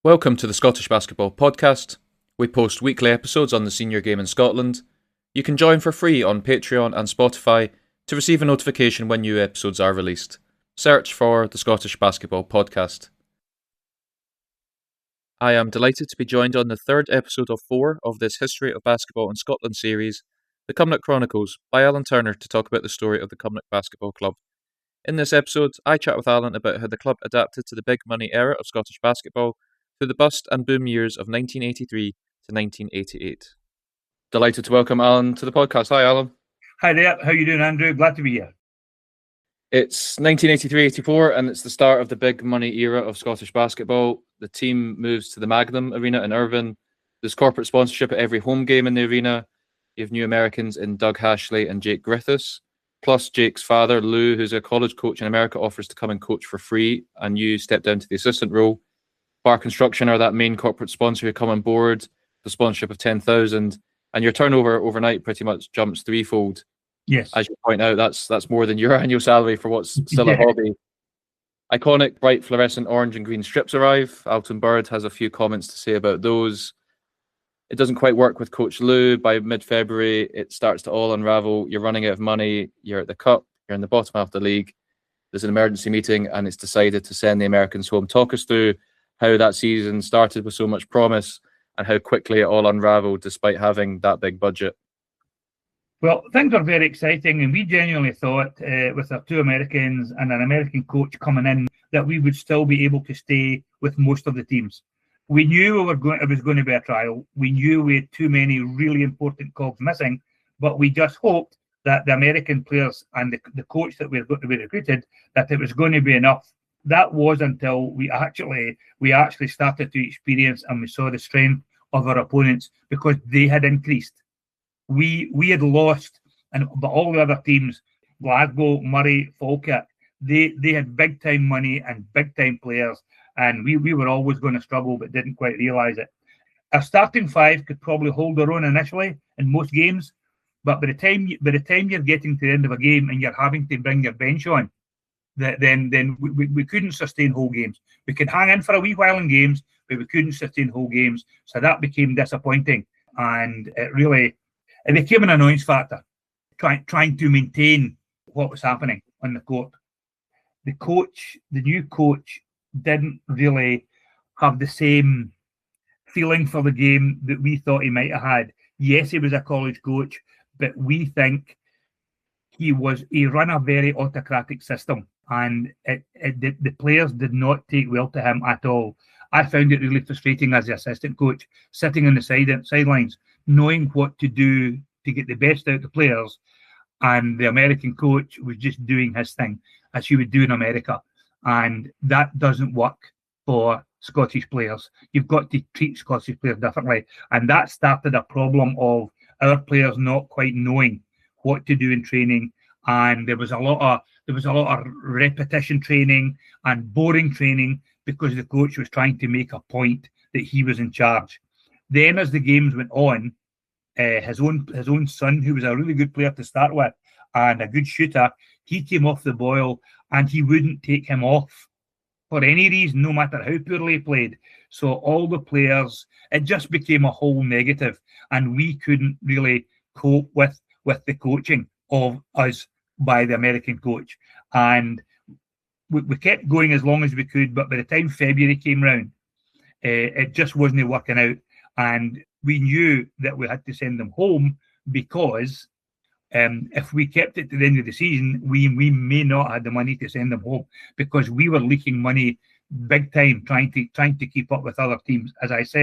Welcome to the Scottish Basketball Podcast. We post weekly episodes on the senior game in Scotland. You can join for free on Patreon and Spotify to receive a notification when new episodes are released. Search for the Scottish Basketball Podcast. I am delighted to be joined on the third episode of 4 of this History of Basketball in Scotland series, the Cumnock Chronicles, by Allan Turner, to talk about the story of the Cumnock Basketball Club. In this episode, I chat with Allan about how the club adapted to the big money era of Scottish basketball through the bust and boom years of 1983 to 1988. Delighted to welcome Allan to the podcast. Hi, Allan. Hi there. How you doing, Andrew? Glad to be here. It's 1983-84, and it's the start of the big money era of Scottish basketball. The team moves to the Magnum Arena in Irvine. There's corporate sponsorship at every home game in the arena. You have new Americans in Doug Hashley and Jake Griffiths. Plus, Jake's father, Lou, who's a college coach in America, offers to come and coach for free, and you step down to the assistant role. Bar Construction are that main corporate sponsor who come on board, the sponsorship of 10,000, and your turnover overnight pretty much jumps threefold. Yes. As you point out, that's more than your annual salary for what's still a hobby. Iconic bright fluorescent orange and green strips arrive. Alton Bird has a few comments to say about those. It doesn't quite work with Coach Lou. By mid-February, it starts to all unravel. You're running out of money. You're at the cup. You're in the bottom half of the league. There's an emergency meeting, and it's decided to send the Americans home. Talk us through how that season started with so much promise and how quickly it all unraveled despite having that big budget. Well, things were very exciting, and we genuinely thought with our two Americans and an American coach coming in that we would still be able to stay with most of the teams. We knew it was going to be a trial. We knew we had too many really important cogs missing, but we just hoped that the American players and the coach that we were going to be recruited, that it was going to be enough. That was until we actually started to experience and we saw the strength of our opponents because they had increased. We had lost, but all the other teams, Glasgow, Murray, Falkirk, they had big time money and big time players, and we were always going to struggle, but didn't quite realise it. Our starting five could probably hold their own initially in most games, but by the time you're getting to the end of a game and you're having to bring your bench on, then we couldn't sustain whole games. We could hang in for a wee while in games, but we couldn't sustain whole games. So that became disappointing, and it became an annoyance factor, trying to maintain what was happening on the court. The new coach, didn't really have the same feeling for the game that we thought he might have had. Yes, he was a college coach, but we think he ran a very autocratic system, and the players did not take well to him at all. I found it really frustrating as the assistant coach, sitting on the sidelines, knowing what to do to get the best out of the players, and the American coach was just doing his thing as he would do in America, and that doesn't work for Scottish players. You've got to treat Scottish players differently, and that started a problem of our players not quite knowing what to do in training, and there was a lot of repetition training and boring training because the coach was trying to make a point that he was in charge. Then, as the games went on, his own son, who was a really good player to start with and a good shooter, he came off the boil, and he wouldn't take him off for any reason, no matter how poorly he played. So all the players, it just became a whole negative, and we couldn't really cope with the coaching of us by the American coach. And we kept going as long as we could, but by the time February came round, it just wasn't working out. And we knew that we had to send them home because if we kept it to the end of the season, we may not have the money to send them home because we were leaking money big time trying to keep up with other teams. As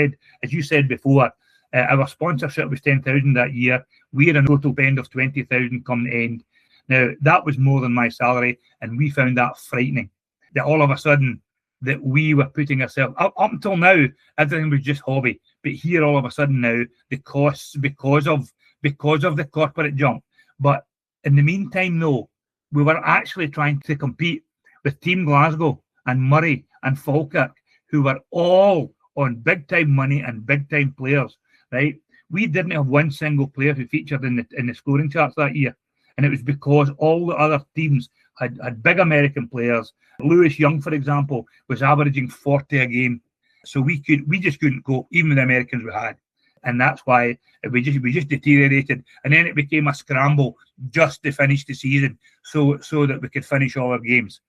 you said before, our sponsorship was 10,000 that year. We had a total spend of 20,000 come the end. Now that was more than my salary, and we found that frightening. That all of a sudden that we were putting ourselves up until now, everything was just hobby. But here, all of a sudden now, the costs because of the corporate jump. But in the meantime, no, we were actually trying to compete with Team Glasgow and Murray and Falkirk, who were all on big time money and big time players. Right? We didn't have one single player who featured in the scoring charts that year, and it was because all the other teams had big American players. Lewis Young, for example, was averaging 40 a game. So we just couldn't cope, even with the Americans we had. And that's why we just deteriorated. And then it became a scramble just to finish the season so that we could finish all our games.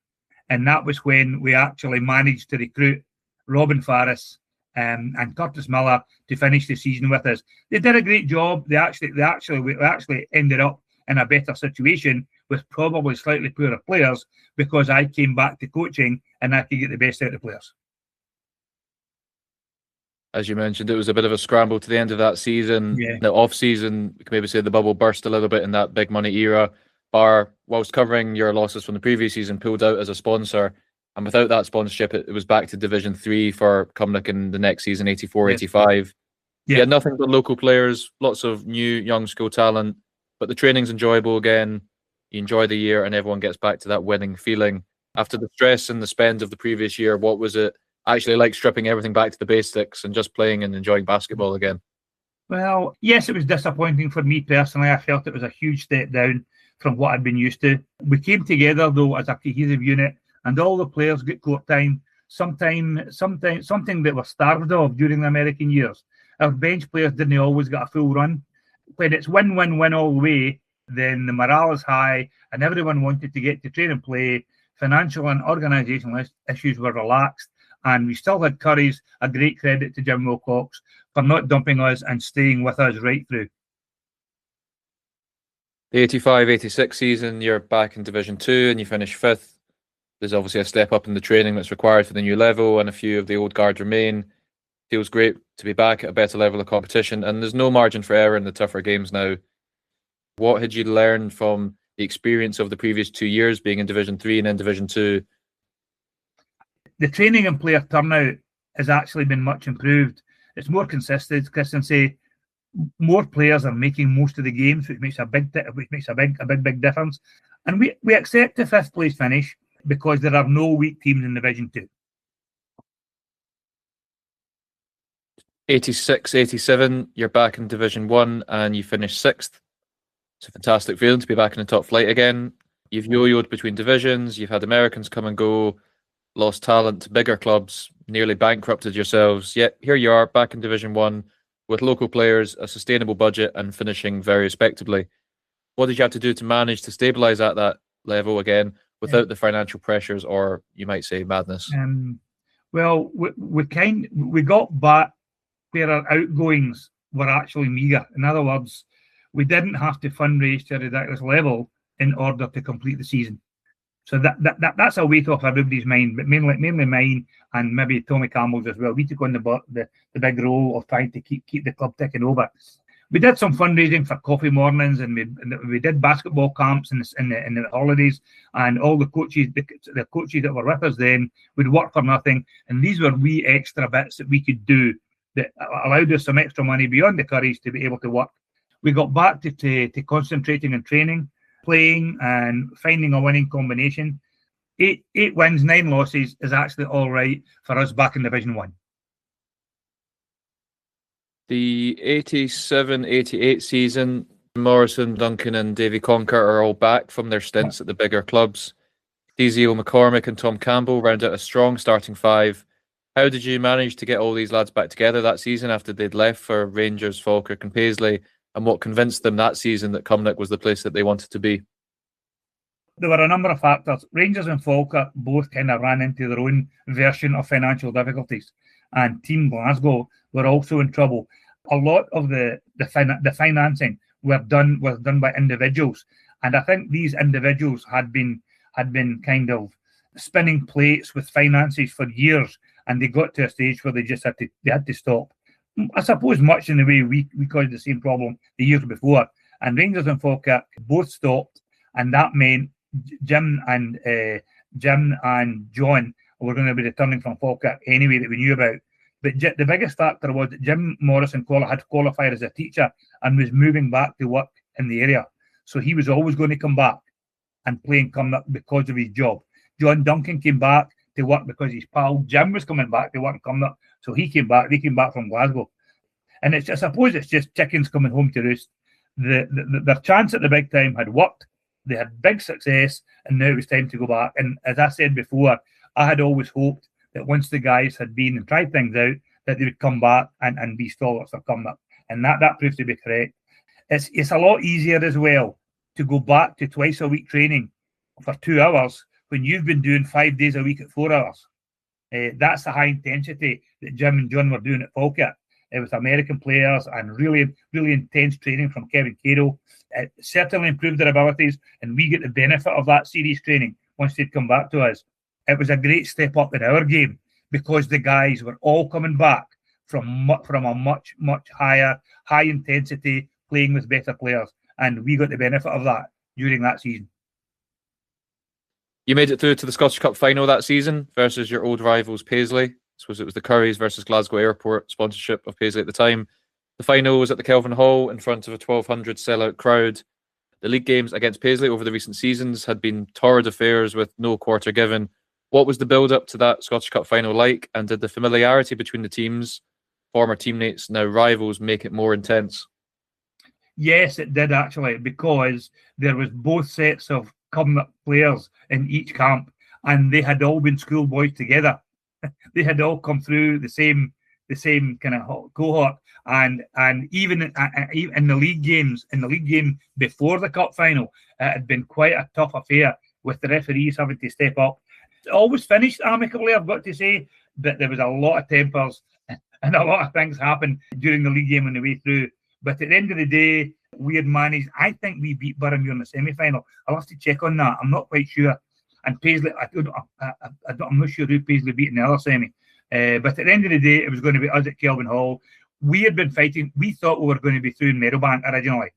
And that was when we actually managed to recruit Robin Farris and Curtis Miller to finish the season with us. They did a great job. We actually ended up in a better situation with probably slightly poorer players because I came back to coaching and I could get the best out of the players. As you mentioned, it was a bit of a scramble to the end of that season. Yeah. The off-season, we can maybe say the bubble burst a little bit in that big money era. Bar, whilst covering your losses from the previous season, pulled out as a sponsor. And without that sponsorship, it was back to Division 3 for Cumnock in the next season, 84-85. Yeah. You had nothing but local players, lots of new young school talent, but the training's enjoyable again. You enjoy the year and everyone gets back to that winning feeling. After the stress and the spend of the previous year, what was it actually like stripping everything back to the basics and just playing and enjoying basketball again? Well, yes, it was disappointing for me personally. I felt it was a huge step down from what I'd been used to. We came together though as a cohesive unit, and all the players got court time. Something that we're starved of during the American years. Our bench players didn't always get a full run. When it's win-win-win all the way, then the morale is high, and everyone wanted to get to train and play. Financial and organisational issues were relaxed. And we still had Curry's, a great credit to Jim Wilcox for not dumping us and staying with us right through. The 85-86 season, you're back in Division 2 and you finish 5th. There's obviously a step up in the training that's required for the new level, and a few of the old guard remain. Feels great to be back at a better level of competition, and there's no margin for error in the tougher games now. What had you learned from the experience of the previous 2 years being in Division 3 and in Division 2? The training and player turnout has actually been much improved. It's more consistency. More players are making most of the games, which makes a big difference. And we accept the 5th place finish because there are no weak teams in Division 2. 86-87, you're back in Division 1 and you finish 6th. It's a fantastic feeling to be back in the top flight again. You've yo-yoed between divisions, you've had Americans come and go, lost talent to bigger clubs, nearly bankrupted yourselves, yet here you are back in Division 1 with local players, a sustainable budget and finishing very respectably. What did you have to do to manage to stabilise at that level again without the financial pressures, or you might say madness? Well, we got back where our outgoings were actually meagre. In other words, we didn't have to fundraise to a ridiculous level in order to complete the season. So that's a weight off everybody's mind, but mainly mine and maybe Tommy Campbell's as well. We took on the big role of trying to keep the club ticking over. We did some fundraising for coffee mornings, and we did basketball camps in the holidays, and all the coaches that were with us then would work for nothing, and these were wee extra bits that we could do that allowed us some extra money beyond the Curries to be able to work. We got back to concentrating on training, playing and finding a winning combination. 8 wins, 9 losses is actually all right for us back in Division 1. The 87-88 season, Morrison, Duncan and Davy Conker are all back from their stints at the bigger clubs. Ezio McCormick and Tom Campbell round out a strong starting 5. How did you manage to get all these lads back together that season after they'd left for Rangers, Falkirk and Paisley? And what convinced them that season that Cumnock was the place that they wanted to be? There were a number of factors. Rangers and Falkirk both kind of ran into their own version of financial difficulties, and Team Glasgow were also in trouble. A lot of the financing was done by individuals, and I think these individuals had been kind of spinning plates with finances for years, and they got to a stage where they had to stop. I suppose much in the way we caused the same problem the years before, and Rangers and Falkirk both stopped, and that meant Jim and John were going to be returning from Falkirk anyway that we knew about. But the biggest factor was that Jim Morrison had qualified as a teacher and was moving back to work in the area, so he was always going to come back and play in Cumnock because of his job. John Duncan came back to work because his pal Jim was coming back to work in Cumnock, so he came back. They came back from Glasgow, and I suppose it's just chickens coming home to roost. Their chance at the big time had worked. They had big success, and now it was time to go back. And as I said before, I had always hoped that once the guys had been and tried things out, that they would come back and be stalwarts for Cumnock. And that proved to be correct. It's a lot easier as well to go back to twice a week training for 2 hours when you've been doing 5 days a week at 4 hours. That's the high intensity that Jim and John were doing at Falkirk with American players, and really, really intense training from Kevin Cato. It certainly improved their abilities, and we get the benefit of that series training once they'd come back to us. It was a great step up in our game because the guys were all coming back from a much, much higher, high intensity, playing with better players, and we got the benefit of that during that season. You made it through to the Scottish Cup final that season versus your old rivals Paisley. I suppose it was the Currys versus Glasgow Airport, sponsorship of Paisley at the time. The final was at the Kelvin Hall in front of a 1,200 sellout crowd. The league games against Paisley over the recent seasons had been torrid affairs with no quarter given. What was the build-up to that Scottish Cup final like, and did the familiarity between the teams, former teammates, now rivals, make it more intense? Yes, it did actually, because there was both sets of Cumnock players in each camp, and they had all been schoolboys together. They had all come through the same kind of cohort, and even in the league games, in the league game before the cup final, it had been quite a tough affair with the referees having to step up. It always finished amicably, I've got to say, but there was a lot of tempers and a lot of things happened during the league game on the way through. But at the end of the day, we had managed. I think we beat Boroughmuir in the semi-final. I'll have to check on that. I'm not quite sure. And Paisley, I'm not sure who Paisley beat in the other semi. But at the end of the day, it was going to be us at Kelvin Hall. We had been fighting. We thought we were going to be through in Meadowbank originally.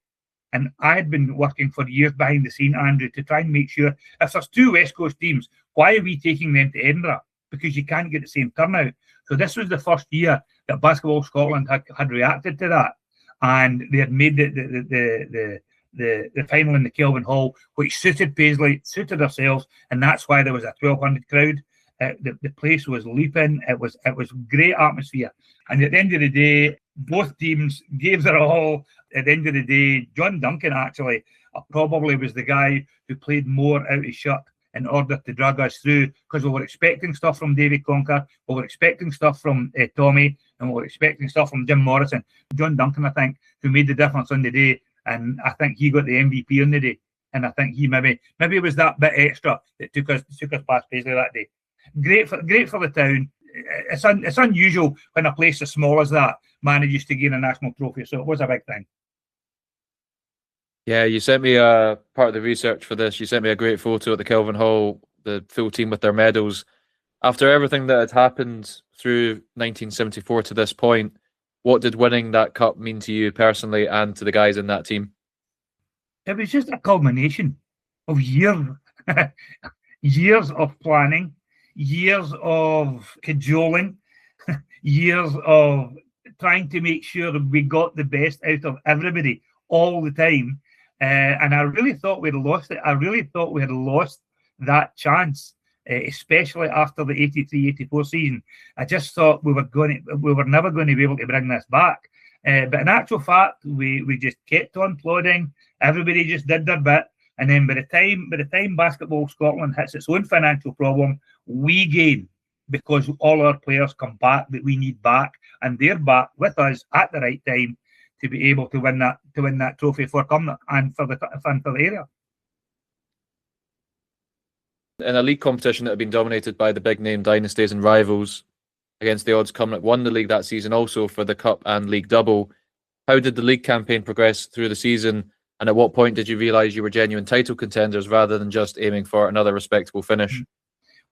And I had been working for years behind the scene, Andrew, to try and make sure if there's 2 West Coast teams, why are we taking them to Edinburgh? Because you can't get the same turnout. So this was the first year that Basketball Scotland had reacted to that. And they had made the final in the Kelvin Hall, which suited Paisley, suited ourselves, and that's why there was a 1,200 crowd. The place was leaping. It was great atmosphere. And at the end of the day, both teams gave their all. At the end of the day, John Duncan actually probably was the guy who played more out his shirt in order to drag us through, because we were expecting stuff from David Conker, we were expecting stuff from Tommy, and we were expecting stuff from Jim Morrison. John Duncan, I think, who made the difference on the day, and I think he got the MVP on the day, and I think he maybe it was that bit extra that took us past Paisley that day. Great for the town. It's unusual when a place as small as that manages to gain a national trophy, so it was a big thing. Yeah, you sent me a part of the research for this. You sent me a great photo at the Kelvin Hall, the full team with their medals. After everything that had happened through 1974 to this point, what did winning that cup mean to you personally and to the guys in that team? It was just a culmination of years of planning, years of cajoling, years of trying to make sure that we got the best out of everybody all the time. And I really thought we'd lost it. I really thought we had lost that chance, especially after the 83-84 season. I just thought we were never going to be able to bring this back. But in actual fact, we just kept on plodding. Everybody just did their bit. And then by the time Basketball Scotland hits its own financial problem, we gain, because all our players come back that we need back, and they're back with us at the right time to be able to win that trophy for Cumnock and for the area. In a league competition that had been dominated by the big name dynasties and rivals, against the odds, Cumnock won the league that season also for the cup and league double. How did the league campaign progress through the season, and at what point did you realise you were genuine title contenders rather than just aiming for another respectable finish?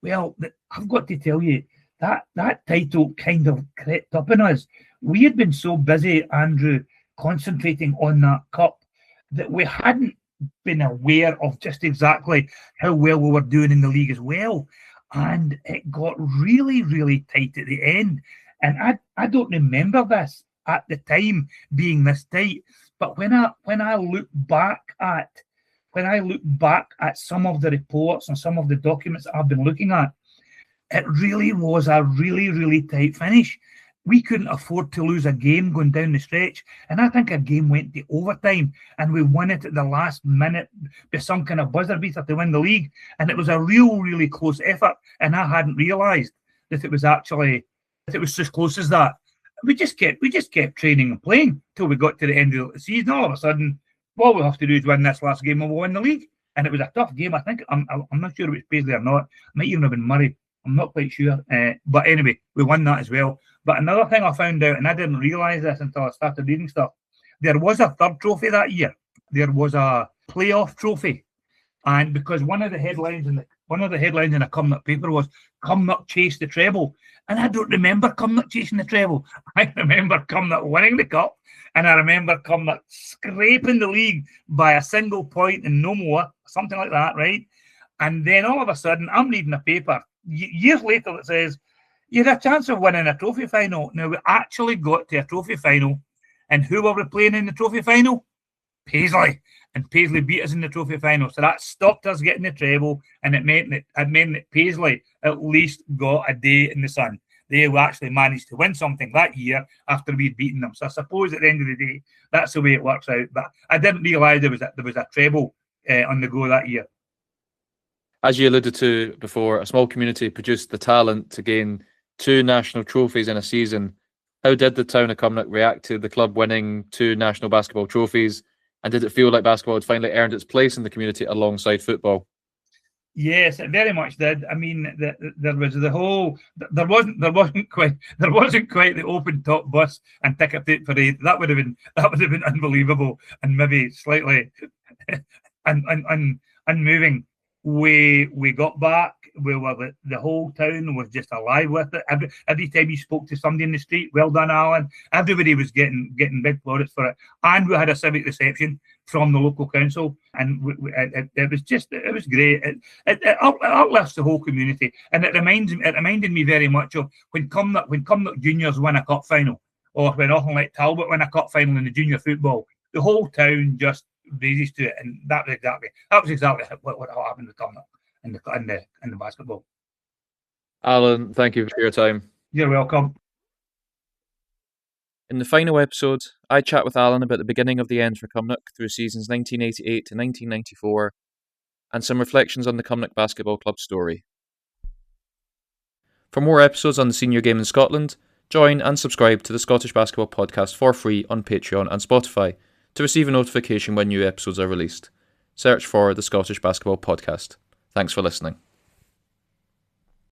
Well, I've got to tell you, that title kind of crept up on us. We had been so busy, Andrew, concentrating on that cup that we hadn't been aware of just exactly how well we were doing in the league as well. And it got really, really tight at the end. And I don't remember this at the time being this tight. But when I look back at some of the reports and some of the documents that I've been looking at, it really was a really, really tight finish. We couldn't afford to lose a game going down the stretch. And I think a game went to overtime and we won it at the last minute by some kind of buzzer beater to win the league. And it was a really close effort. And I hadn't realised that it was as close as that. We just kept training and playing till we got to the end of the season. All of a sudden, all we have to do is win this last game and we'll win the league. And it was a tough game. I think I'm not sure if it was Paisley or not. It might even have been Murray. I'm not quite sure. But anyway, we won that as well. But another thing I found out, and I didn't realise this until I started reading stuff, there was a third trophy that year. There was a playoff trophy. And because one of the headlines in the Cumnock paper was Cumnock chased the treble. And I don't remember Cumnock chasing the treble. I remember Cumnock winning the cup. And I remember Cumnock scraping the league by a single point and no more, something like that, right? And then all of a sudden, I'm reading a paper years later that says, you had a chance of winning a trophy final. Now, we actually got to a trophy final. And who were we playing in the trophy final? Paisley. And Paisley beat us in the trophy final. So that stopped us getting the treble, and it meant that Paisley at least got a day in the sun. They actually managed to win something that year after we'd beaten them. So I suppose at the end of the day, that's the way it works out. But I didn't realise there was a treble on the go that year. As you alluded to before, a small community produced the talent to gain 2 national trophies in a season. How did the town of Cumnock react to the club winning 2 national basketball trophies? And did it feel like basketball had finally earned its place in the community alongside football? Yes, it very much did. I mean, there wasn't quite the open top bus and ticket parade. That would have been unbelievable and maybe slightly unmoving. We got back. The whole town was just alive with it. Every time you spoke to somebody in the street, well done, Alan. Everybody was getting big plaudits for it, and we had a civic reception from the local council, and it was great. It uplifts the whole community, and it reminded me very much of when Cumnock Juniors win a cup final, or when Auchinleck Talbot win a cup final in the junior football. The whole town just raises to it, and that was exactly what happened with Cumnock in the basketball. Alan, thank you for your time. You're welcome. In the final episode, I chat with Alan about the beginning of the end for Cumnock through seasons 1988 to 1994, and some reflections on the Cumnock Basketball Club story. For more episodes on the senior game in Scotland, join and subscribe to the Scottish Basketball Podcast for free on Patreon and Spotify to receive a notification when new episodes are released. Search for the Scottish Basketball Podcast. Thanks for listening.